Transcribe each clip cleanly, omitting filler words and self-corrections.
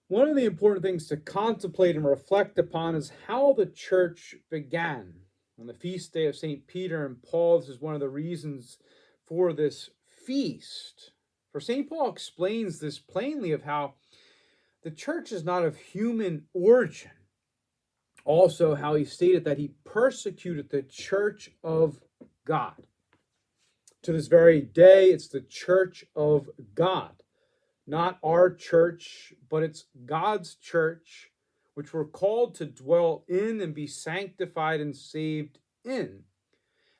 One of the important things to contemplate and reflect upon is how the church began. On the feast day of St. Peter and Paul, this is one of the reasons for this feast. For St. Paul explains this plainly of how the church is not of human origin. Also, how he stated that he persecuted the church of God. To this very day, it's the church of God. Not our church, but it's God's church, which we're called to dwell in and be sanctified and saved in.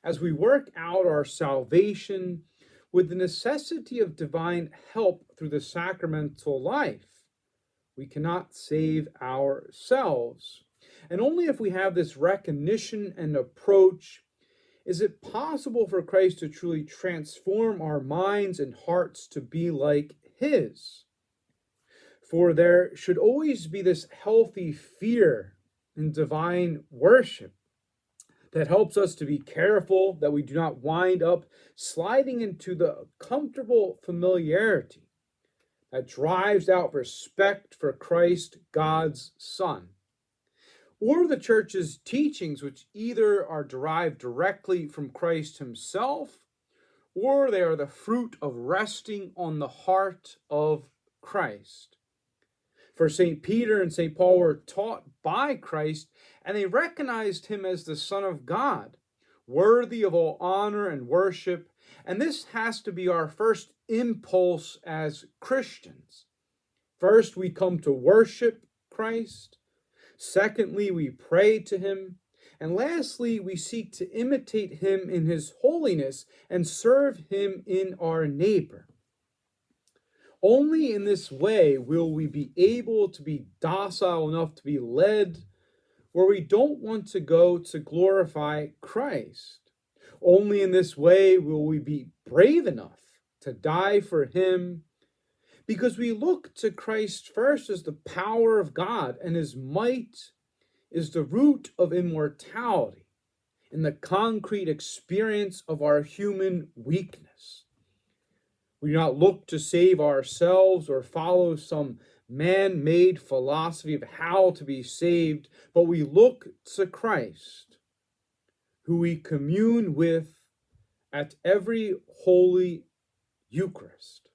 As we work out our salvation with the necessity of divine help through the sacramental life, we cannot save ourselves. And only if we have this recognition and approach is it possible for Christ to truly transform our minds and hearts to be like His. For there should always be this healthy fear in divine worship that helps us to be careful that we do not wind up sliding into the comfortable familiarity that drives out respect for Christ, God's Son, or the church's teachings, which either are derived directly from Christ Himself, or they are the fruit of resting on the heart of Christ. For St. Peter and St. Paul were taught by Christ, and they recognized Him as the Son of God, worthy of all honor and worship, and this has to be our first impulse as Christians. First, we come to worship Christ. Secondly, we pray to Him. And lastly, we seek to imitate Him in His holiness and serve Him in our neighbor. Only in this way will we be able to be docile enough to be led where we don't want to go to glorify Christ. Only in this way will we be brave enough to die for Him, because we look to Christ first as the power of God, and His might is the root of immortality in the concrete experience of our human weakness. We do not look to save ourselves or follow some man-made philosophy of how to be saved, but we look to Christ, who we commune with at every Holy Eucharist.